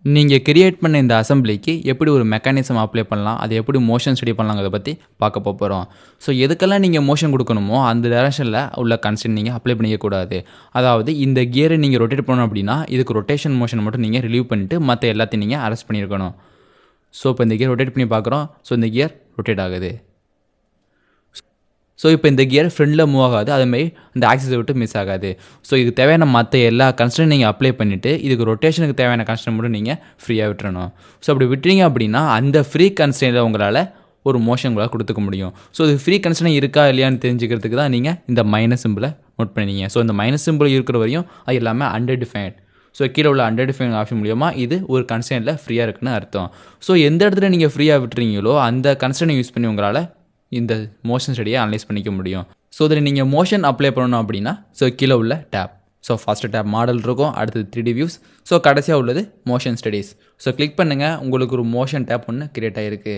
நீங்கள் கிரியேட் பண்ண இந்த அசம்பிளிக்கு எப்படி ஒரு மெக்கானிசம் அப்ளை பண்ணலாம், அது எப்படி மோஷன் ஸ்டடி பண்ணலாங்கிறத பற்றி பார்க்க போகிறோம். ஸோ எதுக்கெல்லாம் நீங்கள் மோஷன் கொடுக்கணுமோ அந்த டைரக்ஷனில் உள்ள கன்ஸ்ட்ரெயின்ட் நீங்கள் அப்ளை பண்ணிக்கக்கூடாது. அதாவது இந்த கியரை நீங்கள் ரொட்டேட் பண்ணணும் அப்படின்னா இதுக்கு ரொட்டேஷன் மோஷன் மட்டும் நீங்கள் ரிலீவ் பண்ணிட்டு மற்ற எல்லாத்தையும் நீங்கள் அரெஸ்ட் பண்ணியிருக்கணும். ஸோ இப்போ இந்த கியர் ரொட்டேட் பண்ணி பார்க்குறோம். ஸோ இந்த கியர் ரொட்டேட் ஆகுது. ஸோ இப்போ இந்த கியர் ஃப்ரண்டில் மூவ் ஆகாது, அதுமாதிரி இந்த ஆக்சிஸை விட்டு மிஸ் ஆகாது. ஸோ இதுக்கு தேவையான மற்ற எல்லா கன்ஸ்ட்ரெயின்ட் நீங்கள் அப்ளை பண்ணிவிட்டு இதுக்கு ரொட்டேஷனுக்கு தேவையான கன்ஸ்ட்ரெயின்ட் மட்டும் நீங்கள் ஃப்ரீயாக விட்டுறணும். ஸோ அப்படி விட்டுறீங்க அப்படின்னா அந்த ஃப்ரீ கன்ஸ்ட்ரெயினில் உங்களால் ஒரு மோஷன் உங்களால் கொடுத்துக்க முடியும். ஸோ இது ஃப்ரீ கன்ஸ்ட்ரெயின்ட் இருக்கா இல்லையான்னு தெரிஞ்சுக்கிறதுக்கு தான் நீங்கள் இந்த மைனஸ் சிம்பிளை நோட் பண்ணிங்க. ஸோ இந்த மைனஸ் சிம்பிள் இருக்கிற வரையும் அது எல்லாமே அன்டிஃபைன்ட். ஸோ கீழே உள்ள அன்டிஃபைன்ட் ஆப்ஷன் மூலியமாக இது ஒரு கன்ஸ்ட்ரெயினில் ஃப்ரீயாக இருக்குன்னு அர்த்தம். ஸோ எந்த இடத்துல நீங்கள் ஃப்ரீயாக விட்டுறீங்களோ அந்த கன்ஸ்ட்ரெயினை யூஸ் பண்ணி உங்களால் இந்த மோஷன் ஸ்டடியை அனலைஸ் பண்ணிக்க முடியும். ஸோ இதில் நீங்கள் மோஷன் அப்ளை பண்ணணும் அப்படின்னா ஸோ கீழே உள்ள tab, so first tab model இருக்கும், அடுத்தது 3D வியூஸ், ஸோ கடைசியாக உள்ளது மோஷன் ஸ்டடீஸ். ஸோ கிளிக் பண்ணுங்கள், உங்களுக்கு ஒரு மோஷன் டேப் ஒன்று கிரியேட் ஆகிருக்கு.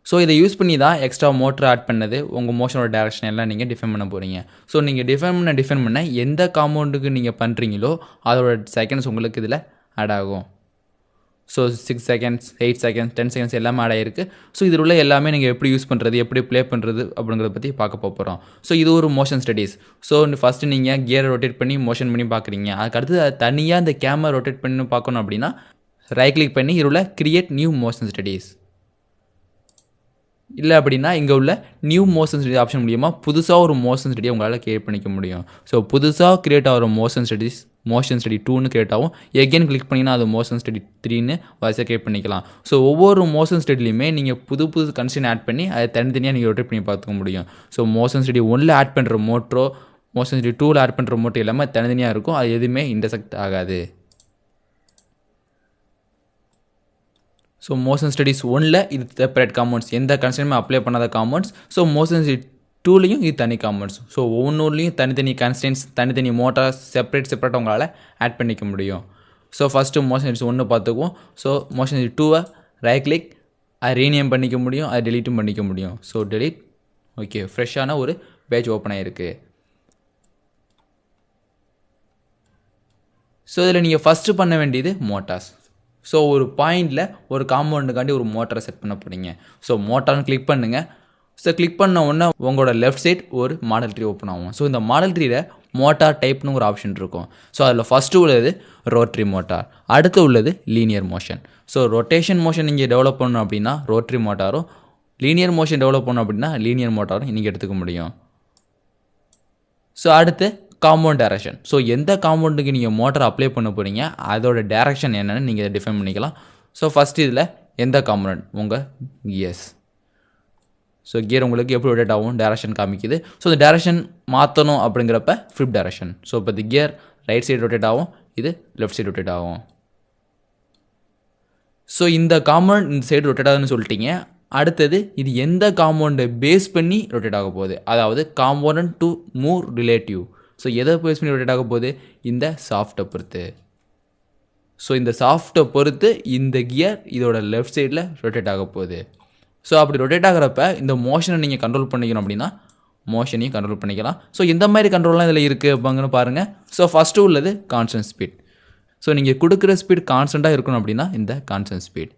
ஸோ இதை யூஸ் பண்ணி தான் எக்ஸ்ட்ரா மோட்டர் ஆட் பண்ணது உங்கள் மோஷனோட டேரக்ஷன் எல்லாம் நீங்கள் டிஃபைன் பண்ண போகிறீங்க. ஸோ நீங்கள் டிஃபைன் பண்ண எந்த காம்பவுண்டுக்கு நீங்கள் பண்ணுறீங்களோ அதோட செகண்ட்ஸ் உங்களுக்கு இதில் ஆட் ஆகும். ஸோ 6 செகண்ட்ஸ், 8 செகண்ட்ஸ், 10 செகண்ட்ஸ் எல்லாமே ஆட் ஆகிருக்கு. ஸோ இதில் உள்ள எல்லாமே நீங்கள் எப்படி யூஸ் பண்ணுறது, எப்படி ப்ளே பண்ணுறது அப்படிங்கிறத பற்றி பார்க்க போகிறோம். ஸோ இது ஒரு மோஷன் ஸ்டடீஸ். ஸோ ஃபஸ்ட்டு நீங்கள் கியரை ரொட்டேட் பண்ணி மோஷன் பண்ணி பார்க்குறீங்க. அதுக்கடுத்து தனியாக இந்த கேமரா ரொட்டேட் பண்ணி பார்க்கணும் அப்படின்னா ரைட் கிளிக் பண்ணி இதில் உள்ள கிரியேட் நியூ மோஷன் ஸ்டடீஸ், இல்லை அப்படின்னா இங்கே உள்ள நியூ மோஷன் ஸ்டடி ஆப்ஷன் மூலியமாக புதுசாக ஒரு மோஷன் ஸ்டடியை உங்களால் கிரியேட் பண்ணிக்க முடியும். ஸோ புதுசாக கிரியேட் ஆகிற மோஷன் ஸ்டடீஸ் மோஷன் ஸ்டடி 2ன்னு கிரியேட் ஆகும். எகெயின் கிளிக் பண்ணிங்கன்னா அது மோஷன் ஸ்டடி 3ன்னு வரிசையாக கிரியேட் பண்ணிக்கலாம். ஸோ ஒவ்வொரு மோஷன் ஸ்டடிலையுமே நீங்கள் புது கன்ஸ்ட்ரெயின்ட் ஆட் பண்ணி அதை தனித்தனியாக நீங்கள் ரொட்டேட் பண்ணி பார்த்துக்க முடியும். ஸோ மோஷன் ஸ்டடி 1ல் ஆட் பண்ணுற மோட்டரோ மோஷன் ஸ்டடி 2ல் ஆட் பண்ணுற மோட்டோ எல்லாமே தனித்தனியாக இருக்கும், அது எதுவுமே இன்டர்செக்ட் ஆகாது. ஸோ மோஷன் ஸ்டடீஸ் 1ல் இது செப்பரேட் காம்பவுண்ட்ஸ், எந்த கன்ஸ்ட்ரெயினுமே அப்ளை பண்ணாத காம்பவுண்ட்ஸ். ஸோ மோஷன் ஸ்டடி 2லையும் இது தனி காம்பவுண்ட்ஸ். ஸோ ஒவ்வொன்றுலையும் தனித்தனி கன்ஸ்ட்ரெயின்ஸ், தனித்தனி மோட்டார்ஸ் செப்பரேட்டாக உங்களால் ஆட் பண்ணிக்க முடியும். ஸோ ஃபஸ்ட்டு மோஷன் ஸ்டடீஸ் 1 பார்த்துக்குவோம். ஸோ மோஷன் ஸ்டடி 2வை ரைட் கிளிக், அதை ரீநேம் பண்ணிக்க முடியும், அதை டெலீட்டும் பண்ணிக்க முடியும். So delete. ஓகே, ஃப்ரெஷ்ஷான ஒரு பேஜ் ஓப்பன் ஆகிருக்கு. ஸோ இதில் நீங்கள் ஃபஸ்ட்டு பண்ண வேண்டியது மோட்டார்ஸ். ஸோ ஒரு பாயிண்டில் ஒரு காம்பவுண்டுக்காண்டி ஒரு மோட்டரை செட் பண்ண போகிறீங்க. ஸோ மோட்டார்னு கிளிக் பண்ணுங்கள். ஸோ கிளிக் பண்ண உடனே உங்களோட லெஃப்ட் சைட் ஒரு மாடல் ட்ரீ ஓப்பன் ஆகும். ஸோ இந்த மாடல் ட்ரீயில் மோட்டார் டைப்னு ஒரு ஆப்ஷன் இருக்கும். ஸோ அதில் ஃபஸ்ட்டு உள்ளது ரோட்ரி மோட்டார், அடுத்து உள்ளது linear motion. So rotation motion நீங்கள் டெவலப் பண்ணணும் அப்படின்னா ரோட்ரி மோட்டாரும், லீனியர் மோஷன் டெவலப் பண்ணணும் அப்படின்னா லீனியர் மோட்டாரும் நீங்கள் எடுத்துக்க முடியும். ஸோ அடுத்து காம்பவுண்ட் டைரக்ஷன். ஸோ எந்த காம்பவுண்டுக்கு நீங்கள் மோட்டர் அப்ளை பண்ண போகிறீங்க அதோட டைரக்ஷன் என்னென்னு நீங்கள் டிஃபைன் பண்ணிக்கலாம். ஸோ ஃபஸ்ட்டு இதில் எந்த காம்பவுண்ட் உங்கள் கியர்ஸ். ஸோ கியர் உங்களுக்கு எப்படி ரொட்டேட் ஆகும் டைரக்ஷன் காமிக்குது. ஸோ இந்த டைரக்ஷன் மாற்றணும் அப்படிங்கிறப்ப ஃப்ளிப் டைரக்ஷன். ஸோ இப்போ இந்த கியர் ரைட் சைடு ரொட்டேட் ஆகும், இது லெஃப்ட் சைடு ரொட்டேட் ஆகும். ஸோ இந்த காம்பவுண்ட் இந்த சைடு ரொட்டேட் ஆகுதுன்னு சொல்லிட்டீங்க. அடுத்தது இது எந்த காம்பவுண்டை பேஸ் பண்ணி ரொட்டேட் ஆக போகுது, அதாவது compound to move relative. So எதை பேஸ் பண்ணி ரொட்டேட் ஆக போகுது, இந்த சாஃப்ட்டை பொறுத்து. ஸோ இந்த சாஃப்ட்டை பொறுத்து இந்த கியர் இதோட லெஃப்ட் சைடில் ரொட்டேட் ஆக போகுது. ஸோ அப்படி ரொட்டேட் ஆகிறப்ப இந்த மோஷனை நீங்கள் கண்ட்ரோல் பண்ணிக்கணும் அப்படின்னா மோஷனையும் கண்ட்ரோல் பண்ணிக்கலாம். ஸோ இந்த மாதிரி கண்ட்ரோல்லாம் இதில் இருக்குது அப்படிங்கன்னு பாருங்கள். ஸோ ஃபஸ்ட்டு உள்ளது கான்ஸ்டன்ட் ஸ்பீட். ஸோ நீங்கள் கொடுக்குற ஸ்பீட் கான்ஸ்டண்ட்டாக இருக்கணும் அப்படின்னா இந்த கான்ஸ்டன்ட் ஸ்பீட்.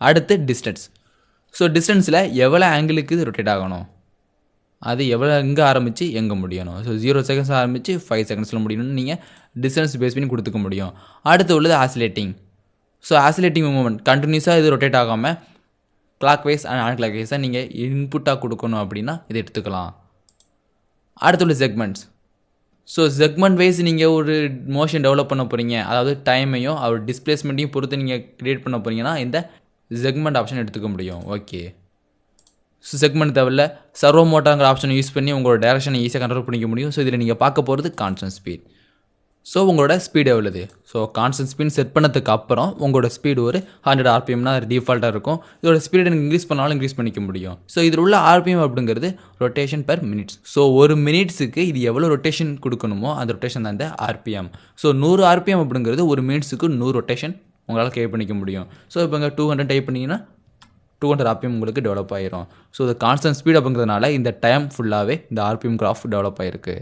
அடுத்து டிஸ்டன்ஸ். ஸோ டிஸ்டன்ஸில் எவ்வளோ ஆங்கிளுக்கு இது ரொட்டேட் ஆகணும், அது எவ்வளோ எங்கே ஆரம்பித்து எங்கே முடியணும். ஸோ 0 செகண்ட்ஸ் ஆரம்பித்து 5 செகண்ட்ஸில் முடியணும்னு நீங்கள் டிஸ்டன்ஸ் பேஸ் பண்ணி கொடுத்துக்க முடியும். அடுத்து உள்ளது ஆசிலேட்டிங். ஸோ ஆசிலேட்டிங் மூமெண்ட் கண்டினியூஸாக இது ரொட்டேட் ஆகாமல் கிளாக் வைஸ் அண்ட் ஆன் கிளாக் வைஸாக நீங்கள் இன்புட்டாக கொடுக்கணும் அப்படின்னா இதை எடுத்துக்கலாம். அடுத்து உள்ள செக்மெண்ட்ஸ். ஸோ செக்மெண்ட் வைஸ் நீங்கள் ஒரு மோஷன் டெவலப் பண்ண போகிறீங்க, அதாவது டைமையும் அவர் டிஸ்பிளேஸ்மெண்ட்டையும் பொறுத்து நீங்கள் க்ரியேட் பண்ண போகிறீங்கன்னா இந்த செக்மெண்ட் ஆப்ஷன் எடுத்துக்க முடியும். ஓகே, ஸோ செக்மெண்ட் தேவையில்ல, சர்வோ மோட்டாங்கிற ஆப்ஷனை யூஸ் பண்ணி உங்களோட டேரக்ஷனை ஈஸியாக கண்ட்ரோல் பண்ணிக்க முடியும். ஸோ இதில் நீங்கள் பார்க்க போகிறது கான்ஸ்டன்ட் ஸ்பீட். ஸோ உங்களோட ஸ்பீடு எவ்வளவு. ஸோ கான்ஸ்டன்ட் ஸ்பீட் செட் பண்ணதுக்கு அப்புறம் உங்களோட ஸ்பீடு ஒரு 100 RPMனா டிஃபால்ட்டாக இருக்கும். இதோட ஸ்பீடு இன்க்ரீஸ் பண்ணாலும் இன்க்ரீஸ் பண்ணிக்க முடியும். ஸோ இதில் உள்ள RPM அப்படிங்கிறது ரொட்டேஷன் பெர் மினிட்ஸ். ஸோ ஒரு மினிட்ஸுக்கு இது எவ்வளோ ரொட்டேஷன் கொடுக்கணுமோ அந்த ரொட்டேஷன் தான் இந்த RPM. ஸோ 100 RPM அப்படிங்கிறது ஒரு மினிட்ஸுக்கு 100 ரொட்டேஷன் உங்களால் கிரியேட் பண்ணிக்க முடியும். ஸோ இப்போ இங்கே 200 டைப் பண்ணிங்கன்னா 200 RPM உங்களுக்கு டெவலப் ஆகிரும். ஸோ இது கான்ஸ்டன்ட் ஸ்பீட் அப்படிங்கிறதுனால இந்த டைம் ஃபுல்லாகவே இந்த RPM கிராஃப் டெவலப் ஆகிருக்கு.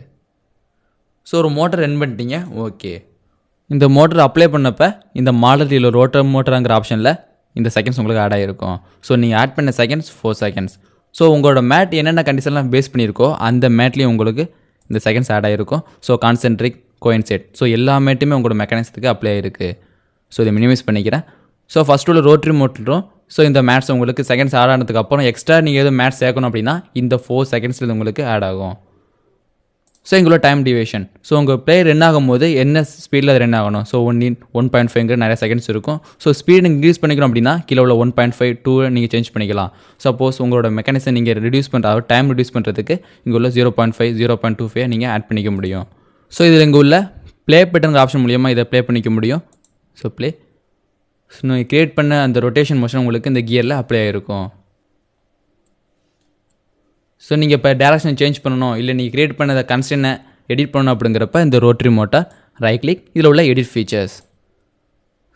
ஸோ ஒரு மோட்டர் ரன் பண்ணிட்டீங்க. ஓகே, இந்த மோட்டர் அப்ளை பண்ணப்போ இந்த மாடலில் ரோட்டர் மோட்டருங்கிற ஆப்ஷனில் இந்த செகண்ட்ஸ் உங்களுக்கு ஆட் ஆகிருக்கும். ஸோ நீங்கள் ஆட் பண்ண செகண்ட்ஸ் 4 செகண்ட்ஸ். ஸோ உங்களோட மேட் என்னென்ன கண்டிஷன்லாம் பேஸ் பண்ணியிருக்கோ அந்த மேட்லேயும் உங்களுக்கு இந்த செகண்ட்ஸ் ஆட் ஆகிருக்கும். ஸோ கான்சென்ட்ரிக், கோயின்செட், ஸோ எல்லா மேட்டுமே உங்களோட மெக்கானிக்ஸுக்கு அப்ளை ஆகிருக்கு. ஸோ இதை மினிமைஸ் பண்ணிக்கிறேன். ஸோ ஃபஸ்ட்டு உள்ள ரோட்டரி மோட்டரும் ஸோ இந்த மேட்ஸ் உங்களுக்கு செகண்ட்ஸ் ஆட் ஆனதுக்கப்புறம் எக்ஸ்ட்ரா நீங்கள் எதுவும் மேட்ஸ் சேர்க்கணும் அப்படின்னா இந்த 4 செகண்ட்ஸில் உங்களுக்கு ஆட் ஆகும். ஸோ எங்களோட டைம் டியூரேஷன், ஸோ உங்கள் பிளே ரன் ஆகும்போது என்ன ஸ்பீடில் அது ரன் ஆகணும். ஸோ 1.5 நிறைய செகண்ட்ஸ் இருக்கும். ஸோ ஸ்பீடு இன்க்ரீஸ் பண்ணிக்கணும் அப்படின்னா கீழே உள்ள 1.5 2 நீங்கள் சேஞ்ச் பண்ணிக்கலாம். சப்போஸ் உங்களோட மெக்கானிசம் நீங்கள் ரெடியூஸ் பண்ணுற டைம் ரெடியூஸ் பண்ணுறதுக்கு இங்கே உள்ள 0.5 0.25 நீங்கள் ஆட் பண்ணிக்க முடியும். ஸோ இதில் இங்கே உள்ள ப்ளே பட்டனுங்கிற ஆப்ஷன் மூலியமாக இதை ப்ளே பண்ணிக்க முடியும். ஸோ ப்ளே, ஸோ நீங்கள் க்ரியேட் பண்ண அந்த ரொட்டேஷன் மோஷன் உங்களுக்கு இந்த கியரில் அப்ளை ஆகிருக்கும். ஸோ நீங்கள் இப்போ டேரக்ஷன் சேஞ்ச் பண்ணணும், இல்லை நீங்கள் க்ரியேட் பண்ண கன்ஸ்டன்ட்டை எடிட் பண்ணணும் அப்படிங்கிறப்ப இந்த ரோட்டரி மோட்டார் ரைட் கிளிக், இதில் உள்ள எடிட் ஃபீச்சர்ஸ்.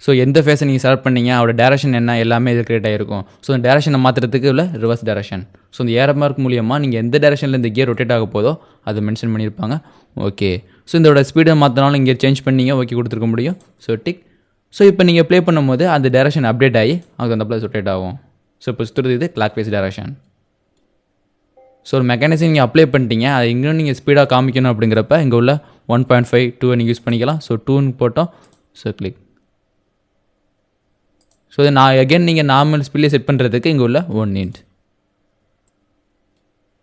ஸோ எந்த ஃபேஸை நீங்கள் செலக்ட் பண்ணீங்க, அவரோட டேரக்ஷன் என்ன, எல்லாமே இது க்ரியேட் ஆகிருக்கும். ஸோ இந்த டேரக்ஷனை மாற்றுறதுக்கு உள்ள ரிவர்ஸ் டேரக்ஷன். ஸோ இந்த ஏரோ மார்க் மூலியமாக நீங்கள் எந்த டேரக்ஷனில் இந்த கியர் ரொட்டேட் ஆக போதோ அதை மென்ஷன் பண்ணியிருப்பாங்க. ஓகே, ஸோ இதோட ஸ்பீடை மாற்றினாலும் இங்கே சேஞ்ச் பண்ணிங்க ஓகே கொடுத்துருக்க முடியும். So tick. ஸோ இப்போ நீங்கள் ப்ளே பண்ணும்போது அந்த டேரக்ஷன் அப்டேட் ஆகி அதுக்கு அந்த ப்ளஸ் ரொட்டேட் ஆகும். ஸோ இப்போ சுற்றுறது இது கிளாக் வைஸ் டேரக்ஷன். ஸோ ஒரு மெக்கானிசம் நீங்கள் அப்ளை பண்ணிட்டீங்க, அதை இன்னும் நீங்கள் ஸ்பீடாக காமிக்கணும் அப்படிங்கிறப்ப இங்கே உள்ள 1.5 2 நீங்கள் யூஸ் பண்ணிக்கலாம். ஸோ 2ன்னு போட்டோம். So click. ஸோ இது நான் அகெயின் நீங்கள் நார்மல் ஸ்பீட்லேயே செட் பண்ணுறதுக்கு இங்கே உள்ள 1 இன்ச்.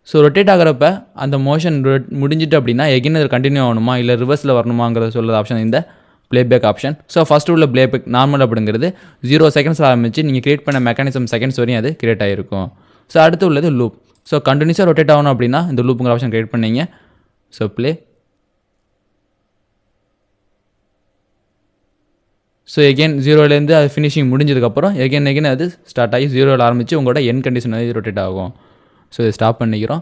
ஸோ ரொட்டேட் ஆகிறப்ப அந்த மோஷன் முடிஞ்சிட்டு அப்படின்னா எகெயின் அது கண்டினியூ ஆகணுமா இல்லை ரிவர்ஸில் வரணுமாங்கிறத சொல்கிற ஆப்ஷன் இந்த ப்ளேபேக் ஆப்ஷன். ஸோ ஃபஸ்ட்டு உள்ள ப்ளேபேக் நார்மல் அப்படிங்கிறது 0 செகண்ட்ஸில் ஆரம்பிச்சு நீங்கள் க்ரியேட் பண்ண மெக்கானிசம் செகண்ட்ஸ் வரையும் அது க்ரியேட் ஆகிருக்கும். ஸோ அடுத்து உள்ளது லூப். ஸோ கண்டினியூஸாக ரொட்டேட் ஆகணும் அப்படின்னா இந்த லூப்புங்கிற ஆப்ஷன் க்ரியேட் பண்ணிங்க. So play. ஸோ எகெயின் 0லேருந்து அது ஃபினிஷிங் முடிஞ்சதுக்கப்புறம் எகெயின் அது ஸ்டார்ட் ஆகி 0ல் ஆரம்பித்து உங்களோட என் கண்டிஷன் அது ரொட்டேட் ஆகும். ஸோ இதை ஸ்டாப் பண்ணிக்கிறோம்.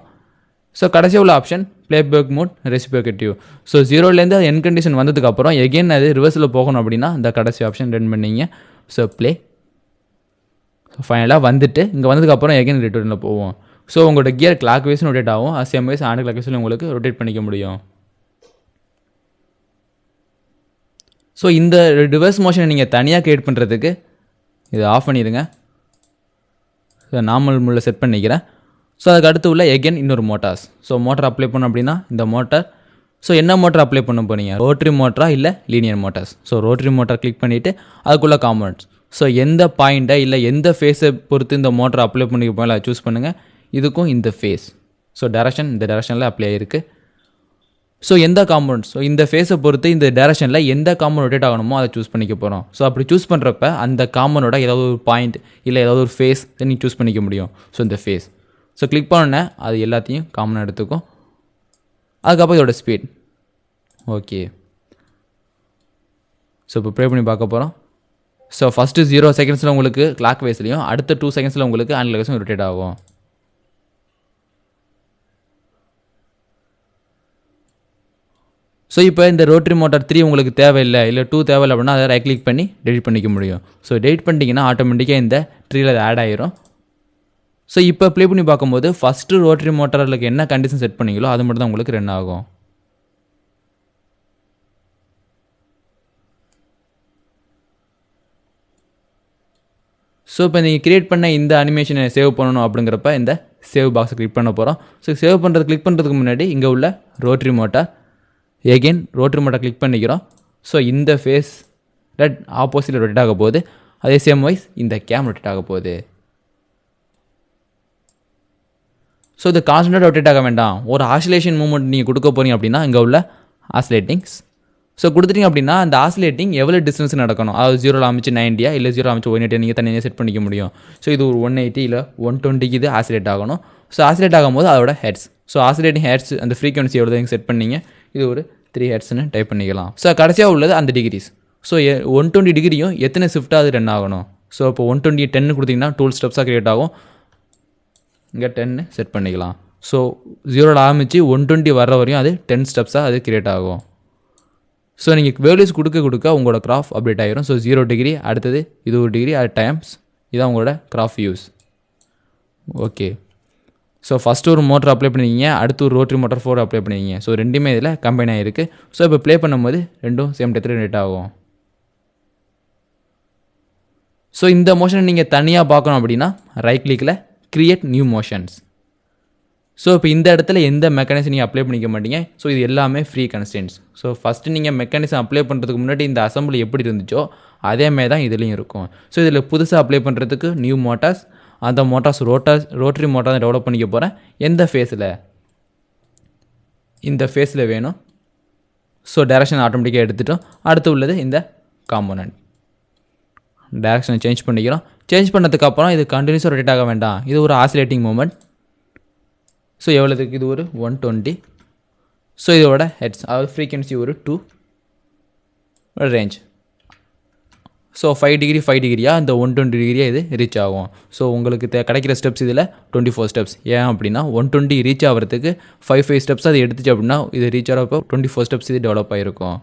ஸோ கடைசி உள்ள ஆப்ஷன் ப்ளேபேக் மோட் ரெசிபிகேட்டிவ். ஸோ 0லேருந்து அது என் கண்டிஷன் வந்ததுக்கப்புறம் எகெயின் அது ரிவர்ஸில் போகணும் அப்படின்னா இந்த கடைசி ஆப்ஷன் ரன் பண்ணிங்க. So play. ஸோ ஃபைனலாக வந்துட்டு இங்கே வந்ததுக்கப்புறம் எகெயின் ரிட்டர்னில் போவோம். ஸோ உங்களோட கியர் கிளாக் வைஸ் ரொட்டேட் ஆகும், சேம் வைஸ் ஆண்டு கிளாக் வைஸில் உங்களுக்கு ரொட்டேட் பண்ணிக்க முடியும். ஸோ இந்த ரிவர்ஸ் மோஷனை நீங்கள் தனியாக க்ரியேட் பண்ணுறதுக்கு இதை ஆஃப் பண்ணிடுங்க. ஸோ நார்மல் மூலில் செட் பண்ணிக்கிறேன். ஸோ அதுக்கு அடுத்து உள்ள எகெயின் இன்னொரு மோட்டார்ஸ். ஸோ மோட்டர் அப்ளை பண்ணோம் அப்படின்னா இந்த மோட்டார். ஸோ என்ன மோட்டர் அப்ளை பண்ண போகிறீங்க, ரோட்டரி மோட்டரா இல்லை linear Motors. So rotary motor click பண்ணிவிட்டு அதுக்குள்ளே காம்பனன்ட்ஸ். ஸோ எந்த பாயிண்ட்டை இல்லை எந்த ஃபேஸை பொறுத்து இந்த மோட்டர் அப்ளை பண்ணிக்க போகல அதை சூஸ் பண்ணுங்கள். இதுக்கும் இந்த ஃபேஸ். ஸோ டேரக்ஷன் இந்த டேரக்ஷனில் அப்ளை ஆகிருக்கு. ஸோ எந்த காம்பவுண்ட், ஸோ இந்த ஃபேஸை பொறுத்து இந்த டேரக்ஷனில் எந்த காம்பவுண்ட் ரொட்டேட் ஆகணுமோ அதை சூஸ் பண்ணிக்க போகிறோம். ஸோ அப்படி சூஸ் பண்ணுறப்ப அந்த காம்பவுண்டோட ஏதாவது ஒரு பாயிண்ட் இல்லை ஏதாவது ஒரு ஃபேஸ் நீங்கள் சூஸ் பண்ணிக்க முடியும். ஸோ இந்த ஃபேஸ். ஸோ கிளிக் பண்ணோன்னே அது எல்லாத்தையும் காமனாக எடுத்துக்கும். அதுக்கப்புறம் இதோட ஸ்பீட். ஓகே, ஸோ இப்போ ப்ளே பண்ணி பார்க்க போகிறோம். ஸோ ஃபஸ்ட்டு 0 செகண்ட்ஸில் உங்களுக்கு கிளாக் வைஸ்லையும் அடுத்த 2 செகண்ட்ஸில் உங்களுக்கு ஆன்டி கிளாக் வைஸும் ரொட்டேட் ஆகும். ஸோ இப்போ இந்த ரோட்டரி மோட்டார் 3 உங்களுக்கு தேவையில்லை இல்லை 2 தேவையில்லை அப்படின்னா அதை ரைட் கிளிக் பண்ணி டெலிட் பண்ணிக்க முடியும். ஸோ டெலிட் பண்ணிட்டீங்கன்னா ஆட்டோமேட்டிக்காக இந்த ட்ரீயில் அது ஆட் ஆயிரும். ஸோ இப்போ ப்ளே பண்ணி பார்க்கும்போது ஃபஸ்ட்டு ரோட்டரி மோட்டாருக்கு என்ன கண்டிஷன் செட் பண்ணீங்களோ அது மட்டும் தான் உங்களுக்கு ரன் ஆகும். ஸோ இப்போ நீங்கள் க்ரியேட் பண்ண இந்த அனிமேஷனை சேவ் பண்ணணும் அப்படிங்கிறப்ப இந்த சேவ் பாக்ஸை கிளிக் பண்ண போகிறோம். ஸோ சேவ் பண்ணுறது கிளிக் பண்ணுறதுக்கு முன்னாடி இங்கே உள்ள rotary motor again rotary motor click பண்ணிக்கிறோம். ஸோ இந்த ஃபேஸ் ஆப்போசிட்டில் ரொட்டேட் ஆக போகுது, அதே சேம் வைஸ் இந்த கேம் ரொட்டேட் ஆக போகுது. ஸோ இது கான்ஸ்டன்ட்டாக ரொட்டேட் ஆக வேண்டாம், ஒரு ஆசிலேஷன் மூவ்மெண்ட் நீங்கள் கொடுக்க போகிறீங்க அப்படின்னா இங்கே உள்ள ஆசிலேட்டிங்ஸ். ஸோ கொடுத்துட்டீங்க அப்படின்னா அந்த ஆசிலேட்டிங் எவ்வளோ டிஸ்டன்ஸ் நடக்கணும், அதாவது 0 ஆரம்பிச்சு 90 இல்லை 0 ஆரம்பிச்சு 180 நீங்கள் தனியாக செட் பண்ணிக்க முடியும். ஸோ இது ஒரு 180 இல்லை 120க்கு இது ஆசிலேட் ஆகணும். ஸோ ஆசிலேட் ஆகும்போது அதோட ஹெட்ஸ், ஸோ ஆசிலேட்டிங் ஹெட்ஸ் அந்த ஃப்ரீக்வன்சி எவ்வளோ நீங்கள் செட் பண்ணிங்க, இது ஒரு 3 ஹெட்ஸ்னு டைப் பண்ணிக்கலாம். ஸோ கடைசியாக உள்ளது அந்த டிகிரிஸ். ஸோ 120 டிகிரியும் எத்தனை ஷிஃப்ட்டாக அது ரன் ஆகணும். ஸோ இப்போ 120 10 கொடுத்தீங்கன்னா 12 ஸ்டெப்ஸாக க்ரியேட் ஆகும். இங்கே 10 செட் பண்ணிக்கலாம். ஸோ 0 ஆரம்பித்து 120 வர்ற வரையும் அது 10 ஸ்டெப்ஸாக அது க்ரியேட் ஆகும். ஸோ நீங்கள் வேல்யூஸ் கொடுக்க உங்களோட கிராஃப் அப்டேட் ஆகிரும். ஸோ 0 டிகிரி, அடுத்தது இது ஒரு டிகிரி, அது டைம்ஸ், இதான் உங்களோட graph views. Okay, so first ஒரு மோட்டர் அப்ளை பண்ணிக்கிங்க, அடுத்து ஒரு ரோட்டரி மோட்டார் 4 அப்ளை பண்ணிக்கிங்க. ஸோ ரெண்டுமே இதில் கம்பைன் ஆகிருக்கு. ஸோ இப்போ ப்ளே பண்ணும்போது ரெண்டும் சேம் டயத்தில் ரேட் ஆகும். ஸோ இந்த மோஷனை நீங்கள் தனியாக பார்க்கணும் அப்படின்னா ரைட் கிளிக்கில் கிரியேட் நியூ மோஷன்ஸ். ஸோ இப்போ இந்த இடத்துல எந்த மெக்கானிசம் நீங்கள் அப்ளை பண்ணிக்க மாட்டீங்க. ஸோ இது எல்லாமே ஃப்ரீ கன்ஸ்டன்ட்ஸ். ஸோ ஃபஸ்ட்டு நீங்கள் மெக்கானிசம் அப்ளை பண்ணுறதுக்கு முன்னாடி இந்த அசம்பிளி எப்படி இருந்துச்சோ அதேமாதிரி தான் இதுலேயும் இருக்கும். ஸோ இதில் புதுசாக அப்ளை பண்ணுறதுக்கு நியூ மோட்டார்ஸ், அந்த மோட்டார்ஸ் ரோட்டரி மோட்டார் டெவலப் பண்ணிக்க போகிறேன். எந்த ஃபேஸில்? இந்த ஃபேஸில் வேணும். ஸோ டைரக்ஷன் ஆட்டோமேட்டிக்காக எடுத்துட்டோம். அடுத்து உள்ளது இந்த காம்போனன்ட். டைரக்ஷனை சேஞ்ச் பண்ணிக்கிறோம். சேஞ்ச் பண்ணதுக்கப்புறம் இது கண்டினியூஸாக ரொட்டேட் ஆக வேண்டாம், இது ஒரு ஆசிலேட்டிங் மூமெண்ட். ஸோ எவ்வளோதுக்கு? இது ஒரு 120. ஸோ இதோட ஹெட்ஸ், அதாவது ஃப்ரீக்வன்சி ஒரு 2, ரேஞ்ச். ஸோ 5 டிகிரி 5 டிகிரியாக இந்த 120 டிகிரியாக இது ரீச் ஆகும். ஸோ உங்களுக்கு கிடைக்கிற ஸ்டெப்ஸ் இதில் 24 ஸ்டெப்ஸ். ஏன் அப்படின்னா 120 ரீச் ஆகிறதுக்கு 5 ஸ்டெப்ஸ் அது எடுத்துச்சு அப்படின்னா இது ரீச் ஆகிறப்போ 24 ஸ்டெப்ஸ் இது டெவலப் ஆகிருக்கும்.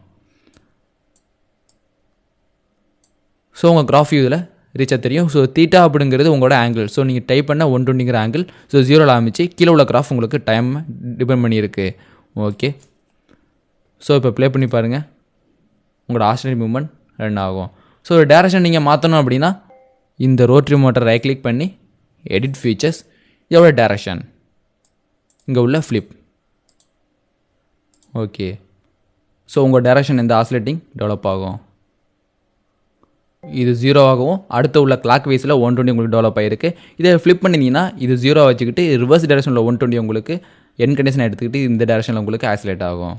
ஸோ உங்கள் கிராஃப் இதில் ரீச்சாக தெரியும். ஸோ தீட்டா அப்படிங்கிறது உங்களோட ஆங்கிள். ஸோ நீங்கள் டைப் பண்ண 120 ஆங்கிள். ஸோ 0ல் ஆரம்பிச்சு கீழே உள்ள கிராஃப் உங்களுக்கு டைம் டிபெண்ட் பண்ணியிருக்கு. ஓகே, ஸோ இப்போ ப்ளே பண்ணி பாருங்கள், உங்களோட ஆசிலேட் மூவ்மெண்ட் ரன் ஆகும். ஸோ ஒரு டேரக்ஷன் நீங்கள் மாற்றணும் அப்படின்னா இந்த ரோட்டரி மோட்டர் ரைட் கிளிக் பண்ணி எடிட் ஃபீச்சர்ஸ், எவ்வளோ டேரக்ஷன், இங்கே உள்ள ஃப்ளிப். ஓகே, ஸோ உங்கள் டேரக்ஷன் இந்த ஆசிலேட்டிங் டெவலப் ஆகும். இது 0 ஆகவும் அடுத்த உள்ள கிளாக் வைஸில் 120 உங்களுக்கு டெவலப் ஆகிருக்கு. இதை ஃப்ளிப் பண்ணிங்கன்னா இது 0 வச்சுக்கிட்டு ரிவர்ஸ் டேரக்ஷனில் 120 உங்களுக்கு என் கண்டிஷனை எடுத்துக்கிட்டு இந்த டேரக்ஷனில் உங்களுக்கு ஆசிலேட் ஆகும்.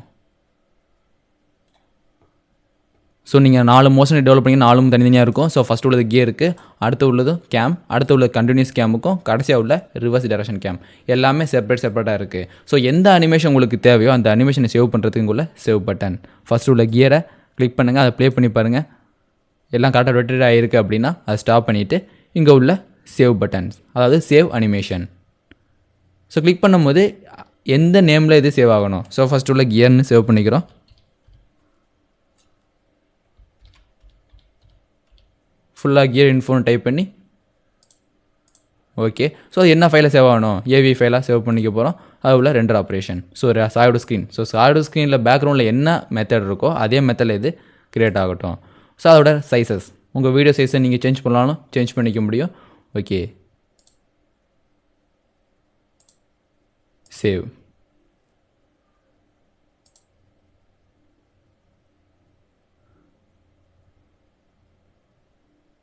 ஸோ நீங்கள் 4 மோஷன் டெவலப் பண்ணி 4 தனித்தனியாக இருக்கும். ஸோ ஃபஸ்ட்டு உள்ளது கியருக்கு, அடுத்து உள்ளதும் கேம், அடுத்து உள்ள கண்டினியூஸ் கேமுக்கும், கடைசியாக உள்ள ரிவர்ஸ் டேரக்ஷன் கேம் எல்லாமே செப்பரேட்டாக இருக்குது. ஸோ எந்த அனிமேஷன் உங்களுக்கு தேவையோ அந்த அனிமேஷனை சேவ் பண்ணுறதுக்கு உள்ள சேவ் பட்டன். ஃபஸ்ட்டு உள்ள கியரை கிளிக் பண்ணுங்கள், அதை ப்ளே பண்ணி பாருங்கள், எல்லாம் கரெக்டாக ரொட்டேட் ஆகிருக்கு அப்படின்னா அதை ஸ்டாப் பண்ணிவிட்டு இங்கே உள்ள சேவ் பட்டன்ஸ், அதாவது சேவ் அனிமேஷன். ஸோ கிளிக் பண்ணும்போது எந்த நேமில் இது சேவ் ஆகணும். ஸோ ஃபஸ்ட்டு உள்ள கியர்னு சேவ் பண்ணிக்கிறோம். ஃபுல்லாக கியர் இன்ஃபோன்னு டைப் பண்ணி ஓகே. ஸோ அது என்ன ஃபைலில் சேவ் ஆகணும்? ஏவி ஃபைலாக சேவ் பண்ணிக்க போகிறோம். அது உள்ள render operation. So side screen. So side ஸ்க்ரீனில் பேக்ரவுண்டில் என்ன மெத்தட் இருக்கோ அதே மெத்தடில் இது க்ரியேட் ஆகட்டும். ஸோ அதோட சைஸஸ், உங்கள் வீடியோ சைஸை நீங்கள் சேஞ்ச் பண்ணலாலும் சேஞ்ச் பண்ணிக்க முடியும். Okay, save.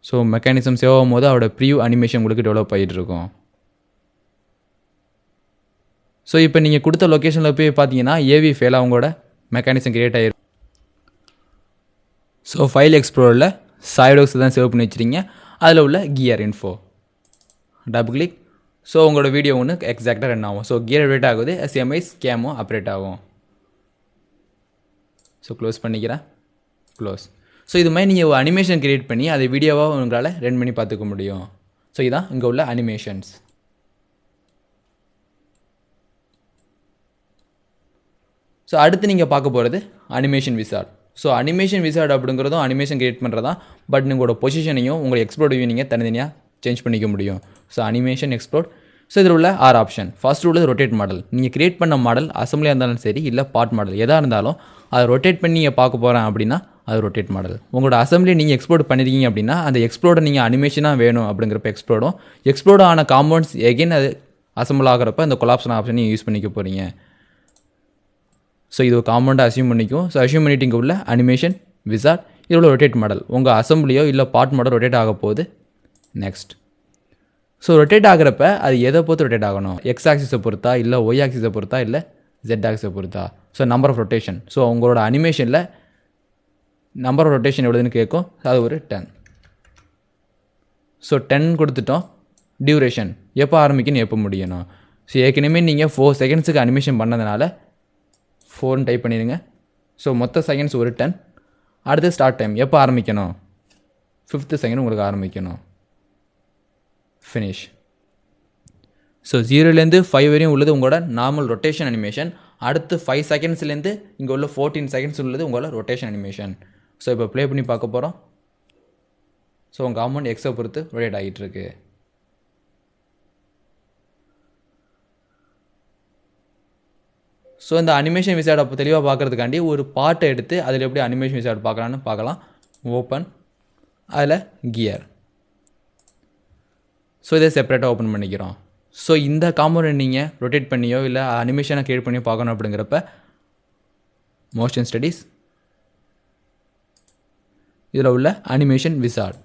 So mechanism save ஆகும் போது அதோட ப்ரிவ்யூ அனிமேஷன் உங்களுக்கு டெவலப் ஆகிட்டு இருக்கும். ஸோ இப்போ நீங்கள் கொடுத்த லொக்கேஷனில் போய் பார்த்தீங்கன்னா ஏவி ஃபைலாக அவங்களோட மெக்கானிசம் க்ரியேட் ஆகிருக்கும். ஸோ ஃபைல் எக்ஸ்ப்ளோரில் சாய்டோக்ஸ் தான் சேவ் பண்ணி வச்சுருங்க. அதில் உள்ள gear info double click. So உங்களோட வீடியோ ஒன்று எக்ஸாக்டாக ரன் ஆகும். ஸோ கியர் அப்டேட் ஆகுது, எஸ்எம்ஐஸ் கேமும் அப்டேட் ஆகும். ஸோ க்ளோஸ் பண்ணிக்கிறேன், க்ளோஸ். ஸோ இது மாதிரி நீங்கள் அனிமேஷன் க்ரியேட் பண்ணி அதை வீடியோவாக உங்களால் ரன் பண்ணி பார்த்துக்க முடியும். ஸோ இதுதான் இங்கே உள்ள அனிமேஷன்ஸ். ஸோ அடுத்து நீங்கள் பார்க்க போகிறது animation wizard. So animation wizard அப்படிங்கிறதும் அனிமேஷன் க்ரியேட் பண்ணுறதா, பட் உங்களோட பொசிஷனையும் உங்கள் எக்ஸ்ப்ளோர்டையும் நீங்கள் தனித்தனியாக சேஞ்ச் பண்ணிக்க முடியும். So animation explore. ஸோ இதில் உள்ள 6 ஆப்ஷன். ஃபர்ஸ்ட் உள்ளது ரொட்டேட் மாடல். நீங்கள் க்ரியேட் பண்ண மாடல் அசம்பிளியாக இருந்தாலும் சரி, இல்லை பார்ட் மாடல் எதாக இருந்தாலும் அதை ரொட்டேட் பண்ணி நீங்கள் பார்க்க போகிறேன் அப்படின்னா அது ரொட்டேட் மாடல். உங்களோட அசம்பிளி நீங்கள் எக்ஸ்ப்ளோர்ட் பண்ணியிருக்கீங்க அப்படின்னா அந்த எக்ஸ்ப்ளோர்டை நீங்கள் அனிமேஷனாக வேணும் அப்படிங்கிறப்ப எக்ஸ்ப்ளோர்டும், எக்ஸ்ப்ளோர்ட் ஆன காம்பவுண்ட்ஸ் எகைன் அது அசம்பிள் ஆகிறப்ப இந்த கொலாப்ஷன் ஆப்ஷன் நீங்கள் யூஸ் பண்ணிக்க போகிறீங்க. ஸோ இது ஒரு காம்பவுண்டாக அசியூம் பண்ணிக்கும். ஸோ அசியூம் பண்ணிட்டு இங்கே உள்ள அனிமேஷன் விசார்ட், இதோட ரொட்டேட் மாடல் உங்கள் அசம்பிளியோ இல்லை பார்ட் மாடல் ரொட்டேட் ஆக போகுது. நெக்ஸ்ட். ஸோ ரொட்டேட் ஆகிறப்ப அது எதை பொறுத்து ரொட்டேட் ஆகணும்? எக்ஸ் ஆக்சிஸை பொறுத்தா, இல்லை ஒய் ஆக்சிஸை பொறுத்தா, இல்லை ஜெட் ஆக்சிஸை பொறுத்தா? So number of rotation. So உங்களோட அனிமேஷனில் நம்பர் ஆஃப் ரொட்டேஷன் எவ்வளோதுன்னு கேட்கும். அது ஒரு 10. ஸோ 10 கொடுத்துட்டோம். டியூரேஷன் எப்போ ஆரம்பிக்கணும், எப்போ முடியணும்? ஸோ ஏற்கனவே நீங்கள் 4 செகண்ட்ஸுக்கு அனிமேஷன் பண்ணதுனால 4ன்னு டைப் பண்ணிடுங்க. ஸோ மொத்த செகண்ட்ஸ் ஒரு 10. அடுத்து ஸ்டார்ட் டைம் எப்போ ஆரம்பிக்கணும்? 5th செகண்ட் உங்களுக்கு ஆரம்பிக்கணும். ஃபினிஷ். ஸோ 0லேருந்து 5 வரையும் உள்ளது உங்களோட நார்மல் ரொட்டேஷன் அனிமேஷன். அடுத்து 5 செகண்ட்ஸ்லேருந்து இங்கே உள்ள 14 செகண்ட்ஸ் உள்ளது உங்களோட ரொட்டேஷன் அனிமேஷன். ஸோ இப்போ ப்ளே பண்ணி பார்க்க போகிறோம். ஸோ உங்கள் காம்பவுண்ட் எக்ஸை பொறுத்து ரொட்டேட் ஆகிட்டு இருக்கு. ஸோ இந்த அனிமேஷன் விசார்ட் அப்போ தெளிவாக பார்க்குறதுக்காண்டி ஒரு பாட்டை எடுத்து அதில் எப்படி அனிமேஷன் விசார்ட் பார்க்கலான்னு பார்க்கலாம். ஓப்பன், அதில் கியர். ஸோ இதை செப்பரேட்டாக ஓப்பன் பண்ணிக்கிறோம். ஸோ இந்த காம்போனன்ட் நீங்கள் ரொட்டேட் பண்ணியோ இல்லை அனிமேஷனை கிரியேட் பண்ணியோ பார்க்கணும் அப்படிங்கிறப்ப மோஷன் ஸ்டடீஸ், இதில் உள்ள அனிமேஷன் விசார்ட்.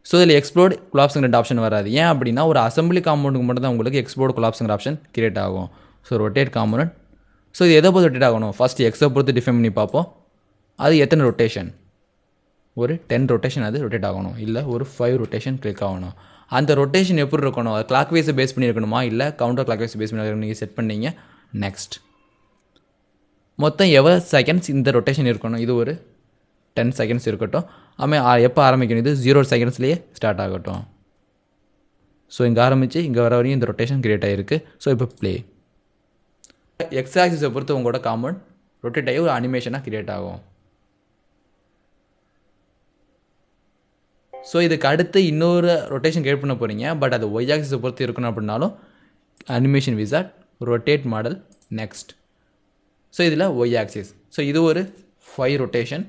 ஸோ இதில் எக்ஸ்ப்ளோர்ட் கொலாப்ஸுங்கிற ஆப்ஷன் வராது. ஏன் அப்படின்னா ஒரு அசம்பிளி காம்பவுண்டுக்கு மட்டும் தான் உங்களுக்கு எக்ஸ்ப்ளோர்ட் கொலாப்ஸுங்கிற ஆப்ஷன் கிரியேட் ஆகும். So rotate component. ஸோ இது எதை பொறுத்து ரொட்டேட் ஆகணும், ஃபஸ்ட்டு எக்ஸை பொறுத்து டிஃபைன் பண்ணி பார்ப்போம். அது எத்தனை ரொட்டேஷன், ஒரு 10 ரொட்டேஷன் அது ரொட்டேட் ஆகணும், இல்லை ஒரு 5 ரொட்டேஷன் கிளிக் ஆகணும். அந்த ரொட்டேஷன் எப்படி இருக்கணும், அது கிளாக் வைஸை பேஸ் பண்ணி இருக்கணுமா இல்லை கவுண்டர் கிளாக் வைஸை பேஸ் பண்ணி நீங்கள் செட் பண்ணீங்க. நெக்ஸ்ட் மொத்தம் எவ்வளோ செகண்ட்ஸ் இந்த ரொட்டேஷன் இருக்கணும், இது ஒரு 10 செகண்ட்ஸ் இருக்கட்டும். எப்போ ஆரம்பிக்கணும், இது 0 செகண்ட்ஸ்லேயே ஸ்டார்ட் ஆகட்டும். ஸோ இங்கே ஆரம்பித்து இங்கே வர வரையும் இந்த ரொட்டேஷன் கிரியேட் ஆகிருக்கு. ஸோ இப்போ ப்ளே. எக்ஸ் ஆக்சிஸை பொறுத்து உங்களோட காம்பவுண்ட் ரொட்டேட் ஆகி ஒரு அனிமேஷனாக கிரியேட் ஆகும். ஸோ இதுக்கு அடுத்து இன்னொரு ரொட்டேஷன் கிரியேட் பண்ண போகிறீங்க. பட் அது ஒய் ஆக்சிஸை பொறுத்து இருக்கணும் அப்படின்னாலும் animation wizard, rotate model, next. So இதில் ஒய் ஆக்சிஸ். ஸோ இது ஒரு 5 ரொட்டேஷன்.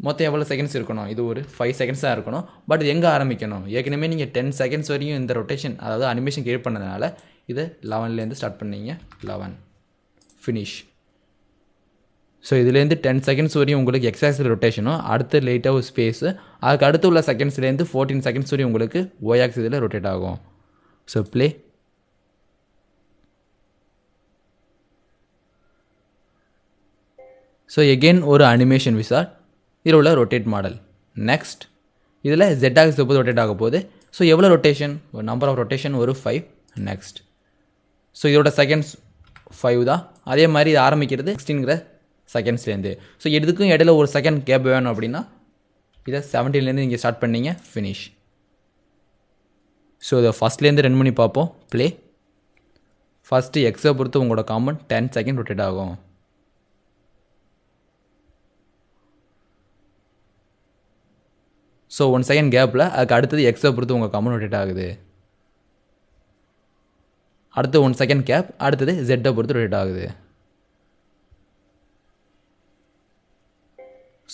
மொத்தம் எவ்வளோ செகண்ட்ஸ் இருக்கணும், இது ஒரு 5 செகண்ட்ஸ் தான் இருக்கணும். பட் இது எங்கே ஆரம்பிக்கணும், ஏற்கனவே நீங்கள் 10 செகண்ட்ஸ் வரையும் இந்த ரொட்டேஷன் அதாவது அனிமேஷன் கிரியேட் பண்ணதுனால இது 11லேருந்து ஸ்டார்ட் பண்ணீங்க. 11 ஃபினிஷ். ஸோ இதுலேருந்து 10 செகண்ட்ஸ் வரையும் உங்களுக்கு எக்ஸ் ஆக்சிஸ் ரொட்டேஷனும், அடுத்து லேட்டாக ஒரு ஸ்பேஸு, அதுக்கு அடுத்து உள்ள செகண்ட்ஸ்லேருந்து 14 செகண்ட்ஸ் வரையும் உங்களுக்கு ஒய் ஆக்சிஸில் ரொட்டேட் ஆகும். So play. ஸோ எகெயின் ஒரு அனிமேஷன் விசார்ட், இதில் உள்ள ரொட்டேட் மாடல். நெக்ஸ்ட் இதில் ஜெட் ஆக்சிஸ் எப்போது ரொட்டேட் ஆக போகுது. ஸோ எவ்வளோ ரொட்டேஷன், ஒரு நம்பர் ஆஃப் ரொட்டேஷன் ஒரு 5. நெக்ஸ்ட். ஸோ இதோட செகண்ட்ஸ் 5 தான். அதே மாதிரி இது ஆரம்பிக்கிறது 16ங்கிற செகண்ட்ஸ்லேருந்து. ஸோ இதுக்கும் இடையில ஒரு செகண்ட் கேப் வேணும் அப்படின்னா இதை 17லேருந்து நீங்கள் ஸ்டார்ட் பண்ணீங்க. ஃபினிஷ். ஸோ இதை ஃபஸ்ட்லேருந்து ரன் பண்ணி பார்ப்போம். ப்ளே. ஃபஸ்ட்டு எக்ஸை பொறுத்து உங்களோட காம்பவுண்ட் 10 செகண்ட் ரொட்டேட் ஆகும். ஸோ 1 செகண்ட் கேப்பில் அதுக்கு அடுத்தது எக்ஸை பொறுத்து உங்கள் காம்பவுண்ட் ரொட்டேட் ஆகுது. அடுத்து 1 செகண்ட் கேப், அடுத்தது ஜெட்டை பொறுத்து ரொட்டேட் ஆகுது.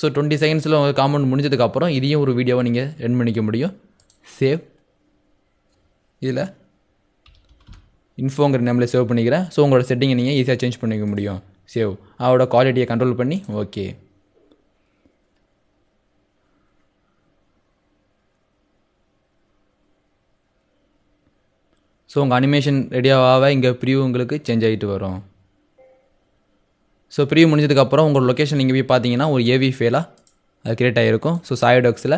ஸோ 20 செகண்ட்ஸில் உங்கள் காம்பவுண்ட் முடிஞ்சதுக்கப்புறம் இதையும் ஒரு வீடியோவை நீங்கள் ரன் பண்ணிக்க முடியும். சேவ். இதில் இன்ஃபோங்கிற நேமில் சேவ் பண்ணிக்கிறேன். ஸோ உங்களோட செட்டிங்கை நீங்கள் ஈஸியாக சேஞ்ச் பண்ணிக்க முடியும். சேவ். அதோட குவாலிட்டியை கண்ட்ரோல் பண்ணி ஓகே. ஸோ உங்கள் அனிமேஷன் ரெடியாகாக இங்கே ப்ரியூ உங்களுக்கு சேஞ்ச் ஆகிட்டு வரும். ஸோ ப்ரியூ முடிஞ்சதுக்கப்புறம் உங்கள் லொக்கேஷன் நீங்கள் போய் பார்த்தீங்கன்னா ஒரு ஏவி ஃபைலாக அது கிரியேட் ஆகிருக்கும். ஸோ சாயோடெக்ஸில்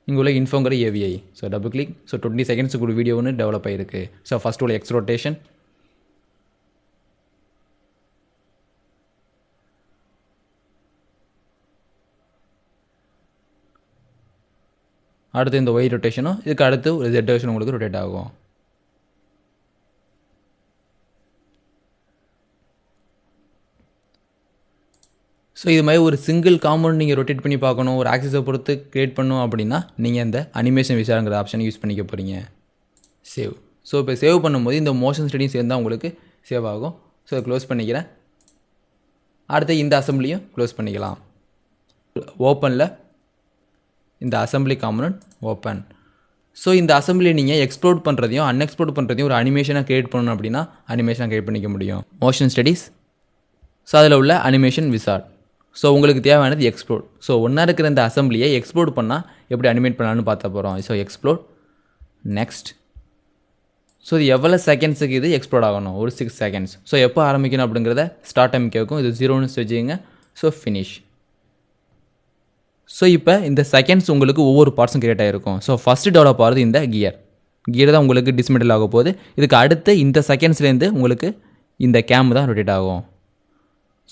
இங்கே உள்ள இன்ஃபோங்கிற AVI. So double click. So 20 செகண்ட்ஸுக்கு ஒரு வீடியோ ஒன்று டெவலப் ஆகிருக்கு. ஸோ ஃபஸ்ட் உள்ள எக்ஸ் ரொட்டேஷன், அடுத்து இந்த ஒய் ரொட்டேஷனும், இதுக்கு அடுத்து ஒரு ஜெட் ரொட்டேஷன் உங்களுக்கு ரொட்டேட் ஆகும். ஸோ இது மாதிரி ஒரு சிங்கிள் காம்பவுண்ட் நீங்கள் ரொட்டேட் பண்ணி பார்க்கணும், ஒரு ஆக்சிஸை பொறுத்து கிரியேட் பண்ணணும் அப்படின்னா நீங்கள் இந்த அனிமேஷன் விசாரங்கிற ஆப்ஷனை யூஸ் பண்ணிக்க போகிறீங்க. சேவ். ஸோ இப்போ சேவ் பண்ணும்போது இந்த மோஷன் ஸ்டடியும் சேர்ந்தால் உங்களுக்கு சேவ் ஆகும். ஸோ க்ளோஸ் பண்ணிக்கிறேன். அடுத்து இந்த அசம்பிளியும் க்ளோஸ் பண்ணிக்கலாம். ஓப்பனில் இந்த அசம்பிளி காம்பவுண்ட் ஓப்பன். ஸோ இந்த அசம்பிளி நீங்கள் எக்ஸ்ப்ளோர்ட் பண்ணுறதையும் அன்எக்ஸ்ப்ளோர்ட் பண்ணுறதையும் ஒரு அனிமேஷனாக கிரியேட் பண்ணணும் அப்படின்னா அனிமேஷனாக கிரியேட் பண்ணிக்க முடியும். Motion studies. ஸோ அதில் உள்ள அனிமேஷன் விசார்ட். ஸோ உங்களுக்கு தேவையானது எக்ஸ்ப்ளோர்ட். ஸோ ஒன்றா இருக்கிற இந்த அசம்பிளியை எக்ஸ்ப்ளோர்ட் பண்ணால் எப்படி அனிமேட் பண்ணலான்னு பார்த்த போகிறோம். So explode. நெக்ஸ்ட். ஸோ இது எவ்வளோ செகண்ட்ஸுக்கு இது எக்ஸ்ப்ளோர்ட் ஆகணும், ஒரு 6 செகண்ட்ஸ். ஸோ எப்போ ஆரம்பிக்கணும் அப்படிங்கிறத ஸ்டார்ட் டைம் கேட்கும். இது 0ன்னு வச்சுக்கோங்க. So finish. ஸோ இப்போ இந்த செகண்ட்ஸ் உங்களுக்கு ஒவ்வொரு பார்ட்ஸும் கிரியேட் ஆகிருக்கும். ஸோ ஃபஸ்ட்டு டெவலப் ஆகிறது இந்த கியர் தான் உங்களுக்கு டிஸ்மெண்டல் ஆக போகுது. இதுக்கு அடுத்து இந்த செகண்ட்ஸ்லேருந்து உங்களுக்கு இந்த கேம் தான் ரொட்டேட் ஆகும்.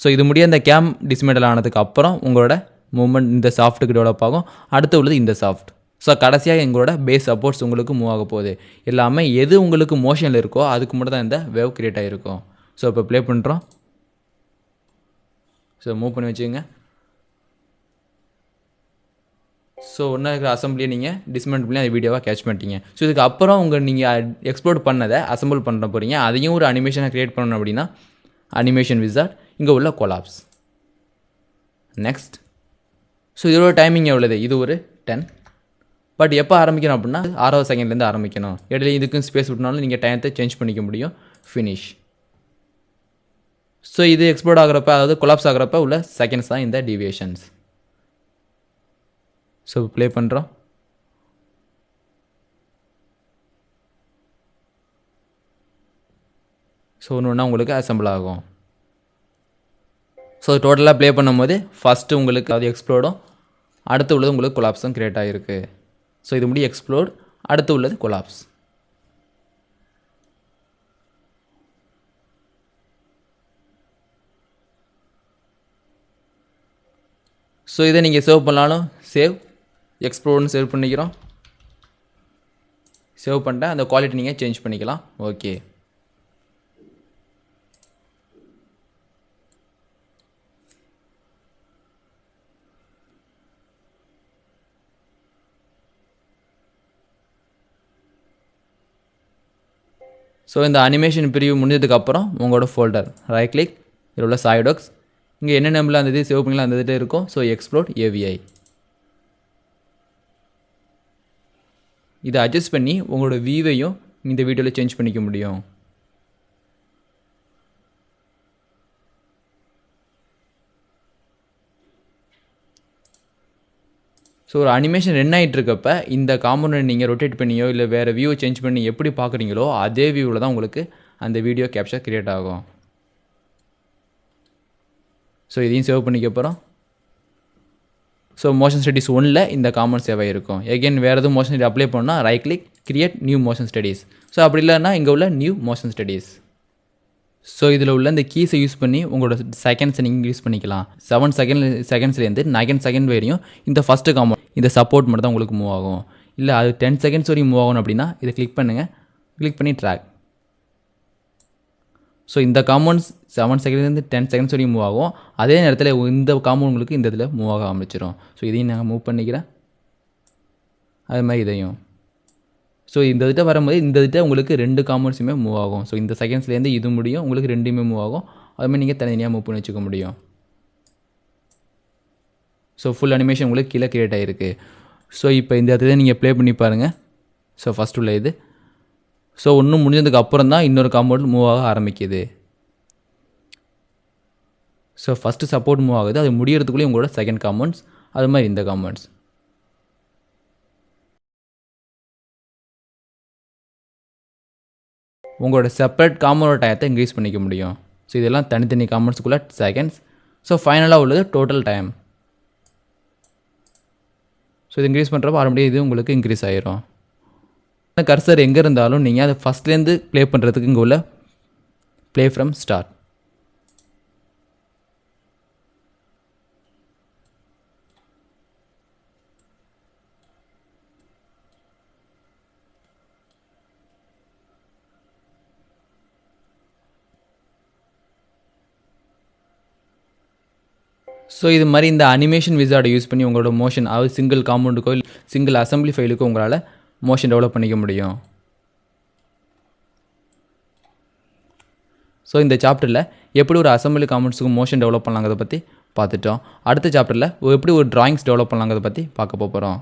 ஸோ இது முடிய இந்த கேம் டிஸ்மெண்டல் ஆனதுக்கு அப்புறம் உங்களோட மூவ்மெண்ட் இந்த சாஃப்ட்டுக்கு டெவலப் ஆகும். அடுத்து உள்ளது இந்த சாஃப்ட். ஸோ கடைசியாக எங்களோட பேஸ் சப்போர்ட்ஸ் உங்களுக்கு மூவ் ஆக போகுது. எல்லாமே எது உங்களுக்கு மோஷனில் இருக்கோ அதுக்கு மட்டும் தான் இந்த வேவ் கிரியேட் ஆகிருக்கும். ஸோ இப்போ ப்ளே பண்ணுறோம். ஸோ மூவ் பண்ணி வச்சுக்கோங்க. ஸோ ஒன்றா இருக்கிற அசம்பிளியை நீங்கள் டிஸ்மெண்ட் பண்ணி அந்த வீடியோவாக கேட்ச் பண்ணிட்டீங்க. ஸோ இதுக்கு அப்புறம் நீங்கள் எக்ஸ்ப்ளோர்ட் பண்ணதை அசம்பிள் பண்ண போகிறீங்க. அதையும் ஒரு அனிமேஷனை க்ரியேட் பண்ணணும் அப்படின்னா அனிமேஷன் விசார்ட், இங்கே உள்ள கொலாப்ஸ். நெக்ஸ்ட். ஸோ இதோட டைமிங் எவ்வளவு? இது ஒரு 10. பட் எப்போ ஆரம்பிக்கணும் அப்படின்னா 6வது செகண்ட்லேருந்து ஆரம்பிக்கணும். இடையில இதுக்கும் ஸ்பேஸ் விட்டனாலும் நீங்கள் டைத்தை சேஞ்ச் பண்ணிக்க முடியும். ஃபினிஷ். ஸோ இது எக்ஸ்ப்ளோர்ட் ஆகிறப்ப, அதாவது கொலாப்ஸ் ஆகிறப்ப உள்ள செகண்ட்ஸ் தான் இந்த டீவியேஷன்ஸ். ஸோ ப்ளே பண்ணுறோம். ஸோ ஒன்று உங்களுக்கு அசம்பிள் ஆகும். ஸோ டோட்டலாக ப்ளே பண்ணும்போது ஃபஸ்ட்டு உங்களுக்கு அது எக்ஸ்ப்ளோர்டும், அடுத்து உள்ளது உங்களுக்கு கொலாப்ஸும் க்ரியேட் ஆகிருக்கு. ஸோ இது முடி எக்ஸ்ப்ளோர்ட், அடுத்து உள்ளது கொலாப்ஸ். ஸோ இதை நீங்கள் சேவ் பண்ணாலும் சேவ், எக்ஸ்ப்ளோர்னு சேவ் பண்ணிக்கிறோம். சேவ் பண்ணிட்டேன். அந்த குவாலிட்டி நீங்கள் சேஞ்ச் பண்ணிக்கலாம். ஓகே. ஸோ இந்த அனிமேஷன் பிரிவு முடிஞ்சதுக்கப்புறம் உங்களோட ஃபோல்டர் ரைட் கிளிக், இதில் உள்ள சாய்டாக்ஸ், இங்கே என்ன நம்பரில் அந்த இது சேவ் பண்ணிக்கலாம் அந்த இது இருக்கும். So export AVI. இதை அட்ஜஸ்ட் பண்ணி உங்களோட வியூவையும் இந்த வீடியோவில் சேஞ்ச் பண்ணிக்க முடியும். ஸோ ஒரு அனிமேஷன் ரன் ஆகிட்டு இருக்கப்ப இந்த காம்பவுண்டை நீங்கள் ரொட்டேட் பண்ணியோ இல்லை வேறு வியூ சேஞ்ச் பண்ணி எப்படி பார்க்குறீங்களோ அதே வியூவில் தான் உங்களுக்கு அந்த வீடியோ கேப்சர் க்ரியேட் ஆகும். ஸோ இதையும் சேவ் பண்ணிக்க போகிறோம். ஸோ மோஷன் ஸ்டடீஸ் 1ல் இந்த காம்பவுண்ட் சேவ் ஆகிருக்கும். எகெயின் வேறு எதுவும் மோஷன் ஸ்டடி அப்ளை பண்ணால் right click, create new motion studies. So அப்படி இல்லைன்னா இங்கே உள்ள நியூ மோஷன் ஸ்டடீஸ். ஸோ இதில் உள்ள இந்த கீஸை யூஸ் பண்ணி உங்களோட செகண்ட்ஸை நீங்கள் இன்க்ரீஸ் பண்ணிக்கலாம். 7 செகண்ட்ஸ்லேருந்து 9 செகண்ட் வரையும் இந்த ஃபஸ்ட்டு காம்பவுண்ட் இந்த சப்போர்ட் மட்டும் தான் உங்களுக்கு மூவ் ஆகும். இல்லை அது 10 செகண்ட்ஸ் வரையும் மூவ் ஆகணும் அப்படின்னா இதை கிளிக் பண்ணுங்கள். கிளிக் பண்ணி ட்ராக். ஸோ இந்த காம்பவுண்ட்ஸ் 7 செகண்ட்லேருந்து 10 செகண்ட்ஸ் வரையும் மூவ் ஆகும். அதே நேரத்தில் இந்த காம்பவுண்ட் உங்களுக்கு இந்த இதில் மூவ் ஆக ஆரம்பிச்சிடும். ஸோ இதையும் நாங்கள் மூவ் பண்ணிக்கிறேன். அது மாதிரி இதையும். ஸோ இந்த இதிட்ட வரும்போது இந்த இதிட்ட உங்களுக்கு 2 காம்பவுண்ட்ஸுமே மூவ் ஆகும். ஸோ இந்த செகண்ட்ஸ்லேருந்து இது முடியும், உங்களுக்கு 2மே மூவ் ஆகும். அதுமாதிரி நீங்கள் தனித்தனியாக மூவ் பண்ணி வச்சுக்க முடியும். ஸோ ஃபுல் அனிமேஷன் உங்களுக்கு கீழே க்ரியேட் ஆகிருக்கு. ஸோ இப்போ இந்த இடத்துல நீங்கள் ப்ளே பண்ணி பாருங்கள். ஸோ ஃபஸ்ட் உள்ள இது. ஸோ ஒன்றும் முடிஞ்சதுக்கு அப்புறம் தான் இன்னொரு காம்பவுண்ட் மூவ் ஆக ஆரம்பிக்குது. ஸோ ஃபஸ்ட்டு சப்போர்ட் மூவ் ஆகுது, அது முடியறதுக்குள்ளேயும் உங்களோட செகண்ட் காம்பவுண்ட்ஸ், அது மாதிரி இந்த காம்பவுண்ட்ஸ். உங்களோட செப்பரேட் காம்பவுண்ட் டயத்தை இன்க்ரீஸ் பண்ணிக்க முடியும். ஸோ இதெல்லாம் தனித்தனி காம்பவுண்ட்ஸ்க்குள்ள செகண்ட்ஸ். ஸோ ஃபைனலாக உள்ளது டோட்டல் டைம். ஸோ இது இன்க்ரீஸ் பண்ணுறப்போ ஆரம்படியே இது உங்களுக்கு இன்க்ரீஸ் ஆகிரும். கர்சர் எங்கே இருந்தாலும் நீங்கள் அதை ஃபஸ்ட்லேருந்து ப்ளே பண்ணுறதுக்கு இங்கே உள்ள ப்ளே ஃப்ரம் ஸ்டார்ட். ஸோ இது மாதிரி இந்த அனிமேஷன் விசார்டை யூஸ் பண்ணி உங்களோட மோஷன், அதாவது சிங்கிள் காம்பவுண்டுக்கோ இல்லை சிங்கிள் அசம்பிளி ஃபைலுக்கோ உங்களால் மோஷன் டெவலப் பண்ணிக்க முடியும். ஸோ இந்த சாப்டரில் எப்படி ஒரு அசம்பிளி காம்பவுண்ட்ஸுக்கு மோஷன் டெவலப் பண்ணலாங்கிறத பற்றி பார்த்துட்டோம். அடுத்த சாப்டரில் எப்படி ஒரு ட்ராயிங்ஸ் டெவலப் பண்ணலாங்கிறத பற்றி பார்க்க போகிறோம்.